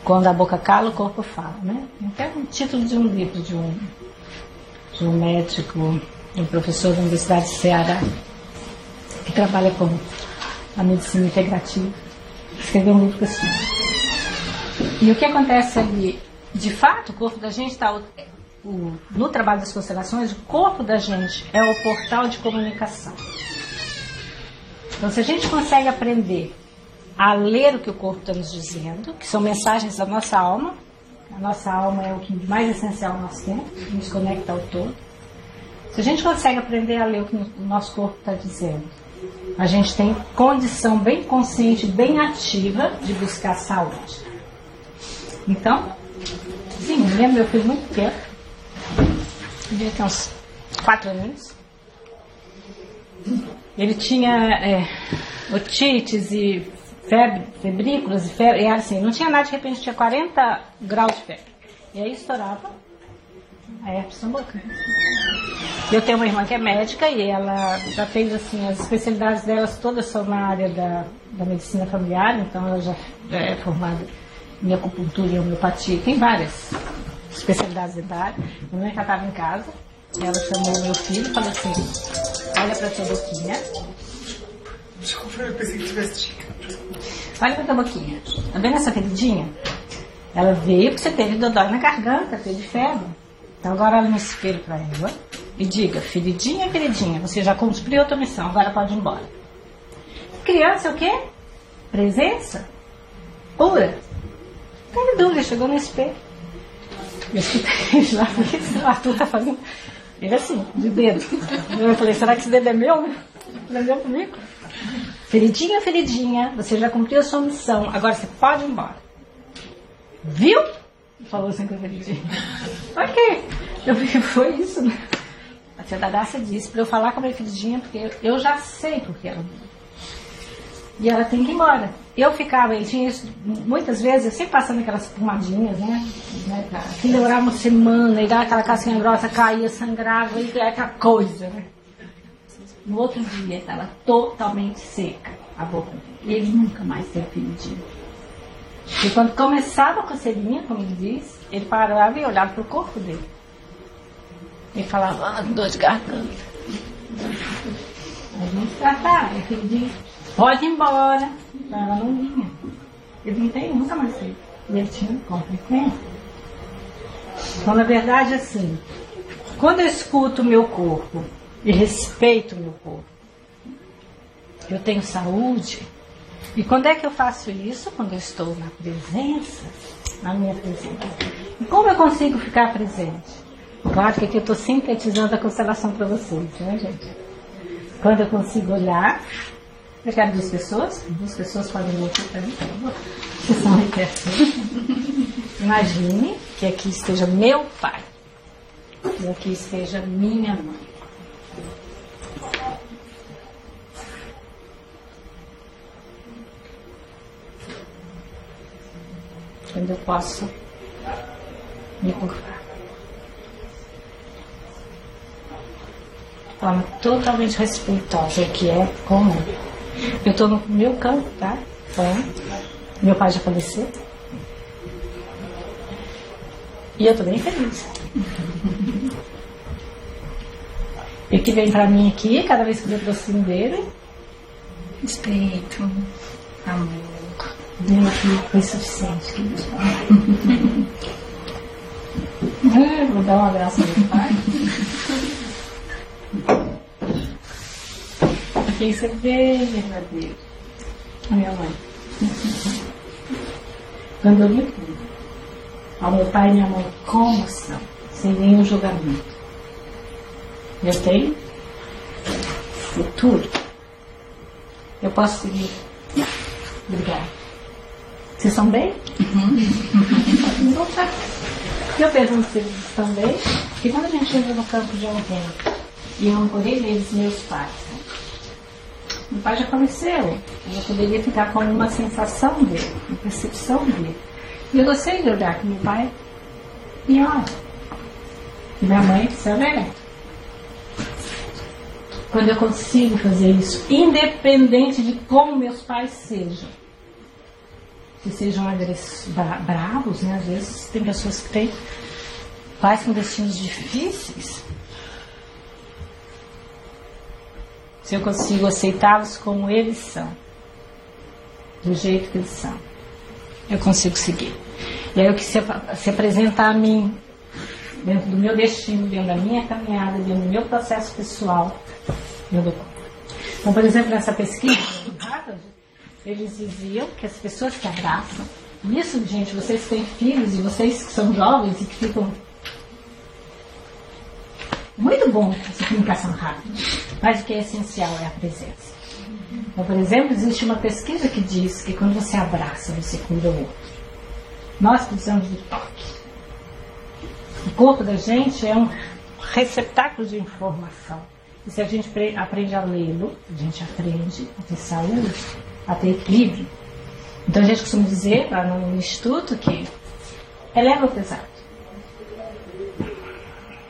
Quando a boca cala, o corpo fala, né? Até um título de um livro de um médico, de um professor da Universidade de Ceará, que trabalha com a medicina integrativa. Escreveu um livro com esse nome. E o que acontece ali? De fato, o corpo da gente está... No trabalho das constelações, o corpo da gente é o portal de comunicação. Então, se a gente consegue aprender a ler o que o corpo está nos dizendo, que são mensagens da nossa alma, a nossa alma é o que mais essencial nós temos, que nos conecta ao todo. Se a gente consegue aprender a ler o que o nosso corpo está dizendo, a gente tem condição bem consciente, bem ativa de buscar saúde. Então, sim, me lembro, eu fui muito tempo. Devia ter uns 4 anos. Ele tinha otites e febrículas e febre, e assim, não tinha nada, de repente tinha 40 graus de febre. E aí estourava a herpes na boca. Eu tenho uma irmã que é médica e ela já fez assim, as especialidades delas todas são na área da medicina familiar, então ela já é formada em acupuntura e homeopatia, tem várias especialidades da área. Minha mãe já estava em casa, ela chamou meu filho e falou assim: olha pra tua boquinha. Desculpa, eu pensei que tivesse chegado. Olha pra tua boquinha. Tá vendo essa feridinha? Ela veio porque você teve dodói na garganta, teve febre. Então agora olha no espelho pra ela e diga: feridinha, feridinha, você já cumpriu a tua missão, agora pode ir embora. Criança é o quê? Presença pura. Teve dúvida, chegou no espelho. Eu escutei lá, o Arthur tá fazendo ele assim, de dedo. Eu falei: será que esse dedo é meu? Aprendeu comigo? Feridinha, feridinha, você já cumpriu a sua missão, agora você pode ir embora. Viu? Falou assim com a feridinha. Ok. Eu falei: foi isso, né? A tia da Dácia disse pra eu falar com a minha feridinha, porque eu já sei porque ela. E ela tem que ir embora. Eu ficava, e tinha isso muitas vezes, eu sempre passando aquelas pomadinhas, né? Aquilo demorava uma semana, e dava aquela casquinha grossa, caía, sangrava, e aquela coisa, né? No outro dia, estava totalmente seca a boca. E ele nunca mais teve feridinha. E quando começava a coceirinha, como ele diz, ele parava e olhava para o corpo dele. Ele falava: dor de garganta. A gente tratava, feridinha. Pode ir embora. Então ela não vinha. Eu vintei nunca mais teve. E ele tinha com frequência. Então, na verdade, assim, quando eu escuto o meu corpo e respeito o meu corpo, eu tenho saúde. E quando é que eu faço isso? Quando eu estou na presença, na minha presença. E como eu consigo ficar presente? Claro que aqui eu estou sintetizando a constelação para vocês, né, gente? Quando eu consigo olhar. Eu quero 2 pessoas. 2 pessoas podem vir aqui para mim, por favor. Vocês são aí perto. Imagine que aqui esteja meu pai. E aqui esteja minha mãe. Quando eu posso me curvar. De forma totalmente respeitosa, que é comum. Eu estou no meu campo, tá? Então, meu pai já faleceu. E eu estou bem feliz. E o que vem pra mim aqui, cada vez que eu me aproximo dele: respeito, amor. Vem aqui, foi suficiente. Vou dar um abraço ao meu pai. Porque isso é bem verdadeiro. A minha mãe. Quando eu me curvo ao meu pai e minha mãe como são, sem nenhum julgamento, eu tenho futuro. Eu posso seguir. Obrigada. Vocês estão bem? Então tá. Eu pergunto se eles estão bem, porque quando a gente entra no campo de alguém, e eu ancorei neles meus pais, né? Meu pai já faleceu, eu poderia ficar com uma sensação dele, uma percepção dele. E eu gostei de olhar que meu pai me olha. E minha mãe, você é velha, quando eu consigo fazer isso, independente de como meus pais sejam. Que sejam bravos, né? Às vezes tem pessoas que têm pais com destinos difíceis. Se eu consigo aceitá-los como eles são, do jeito que eles são, eu consigo seguir. E aí o que se apresentar a mim, dentro do meu destino, dentro da minha caminhada, dentro do meu processo pessoal, eu dou conta. Então, por exemplo, nessa pesquisa do Harvard, eles diziam que as pessoas que abraçam, isso, gente, vocês que têm filhos e vocês que são jovens e que ficam muito bom essa comunicação rápida, mas o que é essencial é a presença. Então, por exemplo, existe uma pesquisa que diz que quando você abraça, você cura o outro. Nós precisamos de toque. O corpo da gente é um receptáculo de informação. E se a gente aprende a lê-lo, a gente aprende a ter saúde, a ter equilíbrio. Então a gente costuma dizer lá no instituto que eleva o pesado.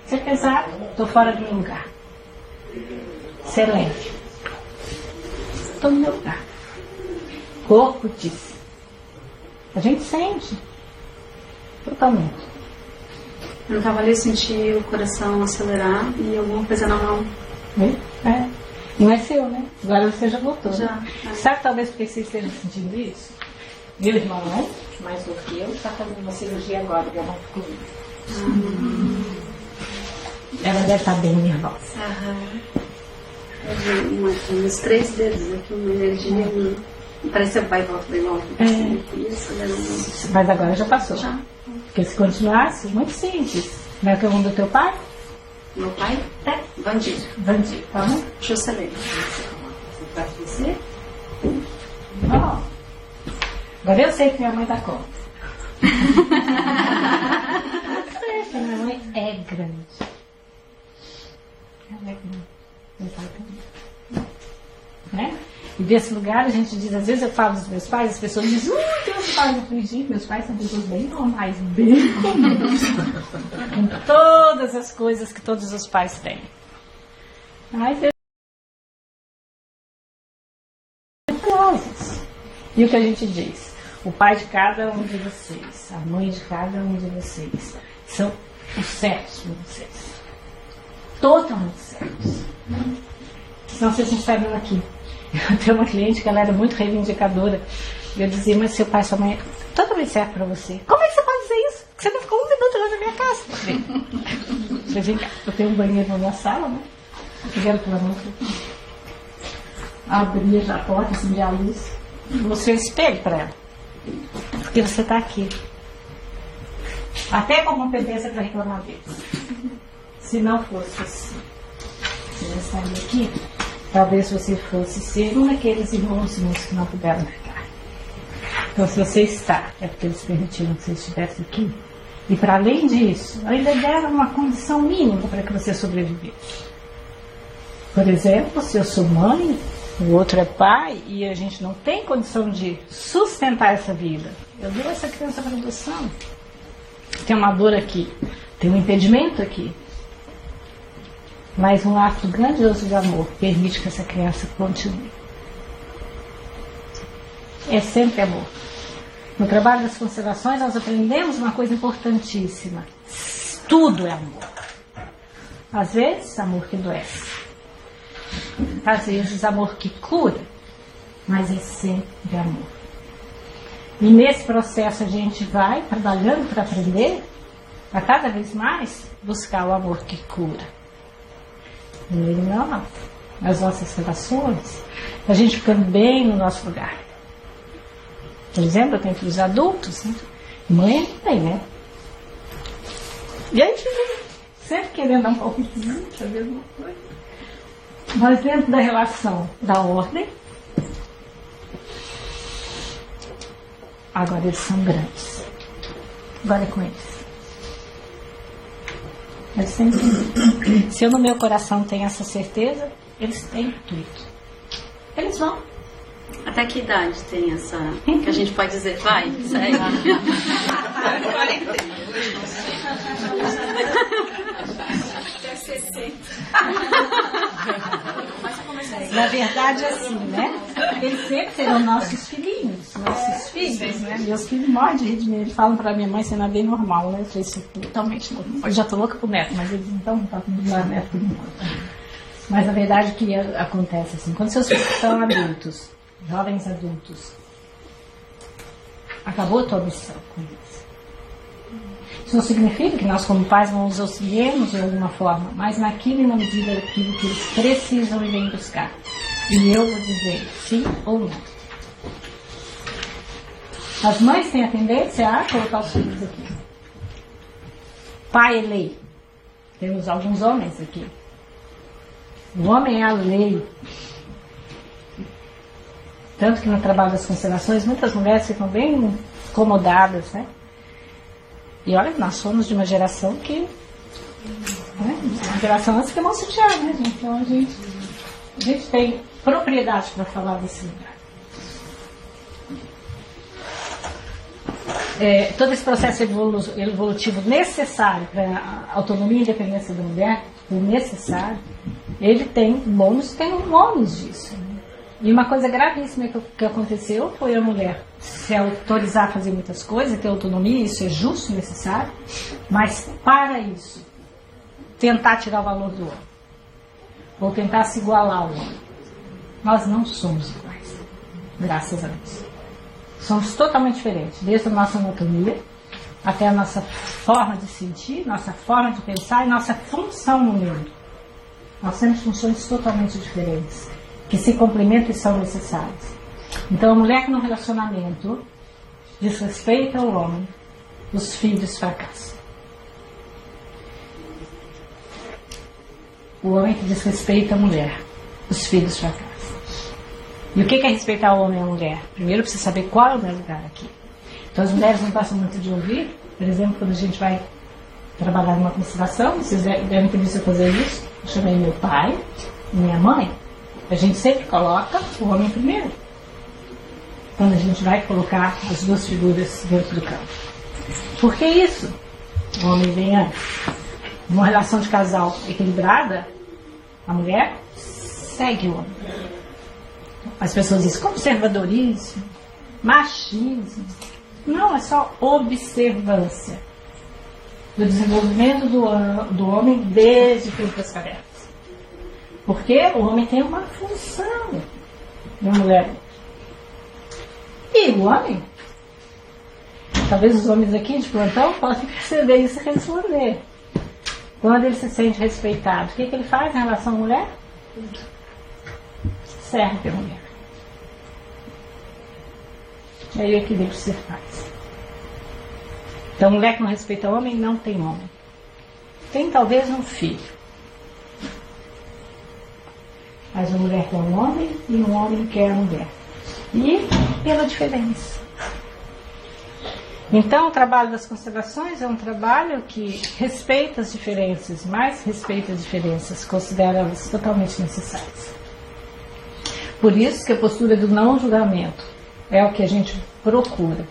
Ser pesado, estou fora do meu lugar. Ser leve, estou no meu lugar. Corpo diz. A gente sente totalmente. Eu estava ali, senti o coração acelerar e alguma coisa na mão. É. Não é seu, né? Agora você já voltou. Já. Né? Sabe talvez porque você esteja sentindo isso? Meu irmão, mais do que eu, está fazendo uma cirurgia agora, que é uma coluna. Ela deve estar bem nervosa. Eu vi uns 3 dedos aqui, uma energia. Parece que vai e volta, vai e volta. Isso, mas agora já passou. Já. Porque se continuasse, muito simples. Como é que é o nome do teu pai? Meu pai? É. Vandir. Vandir. Tá? Juscelino. Vai você? Ó. Agora eu sei que minha mãe dá conta. Eu sei que minha mãe é grande. Ela é grande. Meu pai também. Né? E desse lugar a gente diz, às vezes eu falo dos meus pais, as pessoas dizem, teus pais, eu falei, meus pais são pessoas bem normais, bem comuns, com todas as coisas que todos os pais têm. Mas e o que a gente diz? O pai de cada um de vocês, a mãe de cada um de vocês, são os certos para vocês. Totalmente certos. Senão vocês não estariam aqui. Eu tenho uma cliente que ela era muito reivindicadora. E eu dizia, mas seu pai e sua mãe é totalmente certo para você. Como é que você pode dizer isso? Você não ficou 1 minuto lá na minha casa. Eu vem cá, eu tenho um banheiro na minha sala, né? Fizeram pela mão. Abria já a porta, acendia a luz. Mostrei o espelho para ela. Porque você está aqui. Até com competência para reclamar deles. Se não fosse assim, você não estaria aqui. Talvez você fosse ser um daqueles irmãozinhos que não puderam ficar. Então, se você está, é porque eles permitiram que você estivesse aqui. E, para além disso, ainda deram uma condição mínima para que você sobrevivesse. Por exemplo, se eu sou mãe, o outro é pai, e a gente não tem condição de sustentar essa vida, eu dou essa criança para adoção. Tem uma dor aqui, tem um impedimento aqui. Mas um ato grandioso de amor permite que essa criança continue. É sempre amor. No trabalho das constelações nós aprendemos uma coisa importantíssima. Tudo é amor. Às vezes, amor que adoece. Às vezes, amor que cura. Mas é sempre amor. E nesse processo a gente vai trabalhando para aprender a cada vez mais buscar o amor que cura. Não, nas nossas relações, a gente ficando bem no nosso lugar. Por exemplo, eu tenho filhos adultos, né? Mãe também, né? E a gente sempre querendo dar um palpitezinho, fazer alguma coisa. Mas dentro da relação da ordem, agora eles são grandes. Agora é com eles. Eles têm tudo. Se eu no meu coração tenho essa certeza, eles têm tudo. Eles vão. Até que idade tem essa... que a gente pode dizer, vai, segue. Até 60. Na verdade, assim, né? Eles sempre serão nossos filhinhos, nossos filhos, né? Meus filhos morrem de rir de mim. Eles falam pra minha mãe, sendo é bem normal, né? Eu falei assim, totalmente normal. Eu já tô louca pro neto, mas eles então não tá tudo lá, neto por enquanto. Mas na verdade o que acontece assim, quando seus filhos são adultos, jovens adultos, acabou a tua missão com eles. Isso não significa que nós como pais não os auxiliemos de alguma forma, mas naquilo e na medida daquilo que eles precisam e vêm buscar. E eu vou dizer sim ou não. As mães têm a tendência a colocar os filhos aqui. Pai é lei. Temos alguns homens aqui. O homem é a lei. Tanto que no trabalho das constelações, muitas mulheres ficam bem incomodadas, né? E olha, nós somos de uma geração que... Né? Uma geração antes que é mal sutiã, né, gente? Então a gente tem propriedade para falar desse lugar. Todo esse processo evolutivo necessário para a autonomia e independência da mulher, o necessário, ele tem bônus e tem um ônus disso. Né? E uma coisa gravíssima que aconteceu foi a mulher se autorizar a fazer muitas coisas, ter autonomia, isso é justo e necessário, mas para isso, tentar tirar o valor do homem, ou tentar se igualar ao homem. Nós não somos iguais, graças a Deus. Somos totalmente diferentes, desde a nossa anatomia, até a nossa forma de sentir, nossa forma de pensar e nossa função no mundo. Nós temos funções totalmente diferentes, que se complementam e são necessárias. Então, a mulher que no relacionamento desrespeita o homem, os filhos fracassam. O homem que desrespeita a mulher, os filhos fracassam. E o que é respeitar o homem e a mulher? Primeiro precisa saber qual é o meu lugar aqui. Então as mulheres não gostam muito de ouvir. Por exemplo, quando a gente vai trabalhar numa constelação, vocês devem ter visto eu fazer isso. Eu chamei meu pai e minha mãe. A gente sempre coloca o homem primeiro, quando a gente vai colocar as duas figuras dentro do campo. Por que isso? O homem vem antes. Numa relação de casal equilibrada, a mulher segue o homem. As pessoas dizem conservadorismo, machismo. Não, é só observância do desenvolvimento do homem desde as cavernas. Porque o homem tem uma função e a mulher. E o homem, talvez os homens aqui de plantão possam perceber isso e responder. Quando ele se sente respeitado, o que ele faz em relação à mulher? Serve a mulher. É aí o equilíbrio se faz. Então, mulher que não respeita o homem, não tem homem. Tem talvez um filho. Mas a mulher quer um homem e um homem quer a mulher. E pela diferença. Então, o trabalho das constelações é um trabalho que respeita as diferenças, mas respeita as diferenças, considera elas totalmente necessárias. Por isso que a postura do não julgamento é o que a gente procura.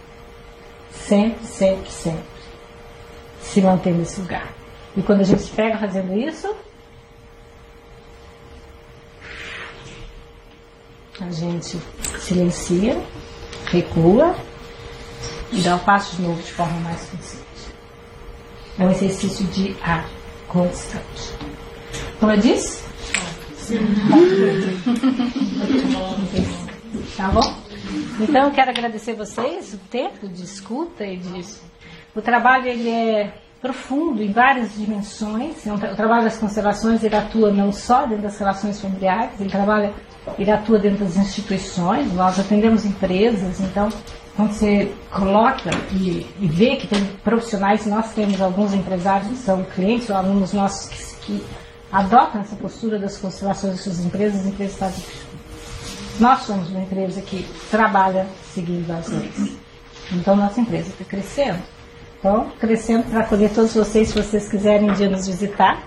Sempre, sempre, sempre. Se manter nesse lugar. E quando a gente se pega fazendo isso, a gente silencia, recua e dá um passo de novo de forma mais consciente. É um exercício de ar constante. Como eu disse? Tá bom? Então eu quero agradecer vocês o tempo de escuta e o trabalho ele é profundo em várias dimensões. O trabalho das constelações ele atua não só dentro das relações familiares, ele atua dentro das instituições. Nós atendemos empresas, então quando você coloca e vê que tem profissionais, nós temos alguns empresários que são clientes ou alunos nossos que adotam essa postura das constelações das suas empresas, as empresas fazem. Nós somos uma empresa que trabalha seguindo as leis. Então nossa empresa está crescendo. Então, crescendo para acolher todos vocês, se vocês quiserem um dia nos visitar.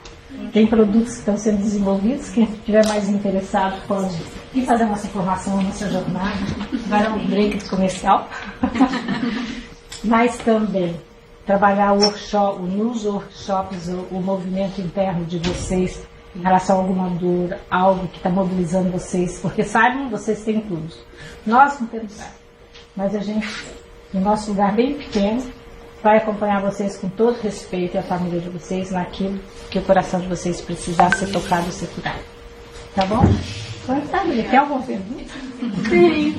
Tem produtos que estão sendo desenvolvidos, quem estiver mais interessado pode ir fazer nossa formação, nossa jornada, vai um break comercial. Mas também trabalhar nos workshops, o movimento interno de vocês em relação a alguma dor, algo que está mobilizando vocês, porque saibam, vocês têm tudo. Nós não temos nada, mas a gente, no nosso lugar bem pequeno, vai acompanhar vocês com todo respeito e a família de vocês naquilo que o coração de vocês precisar ser tocado e ser curado. Tá bom? Então, tá, quer alguma pergunta? Sim.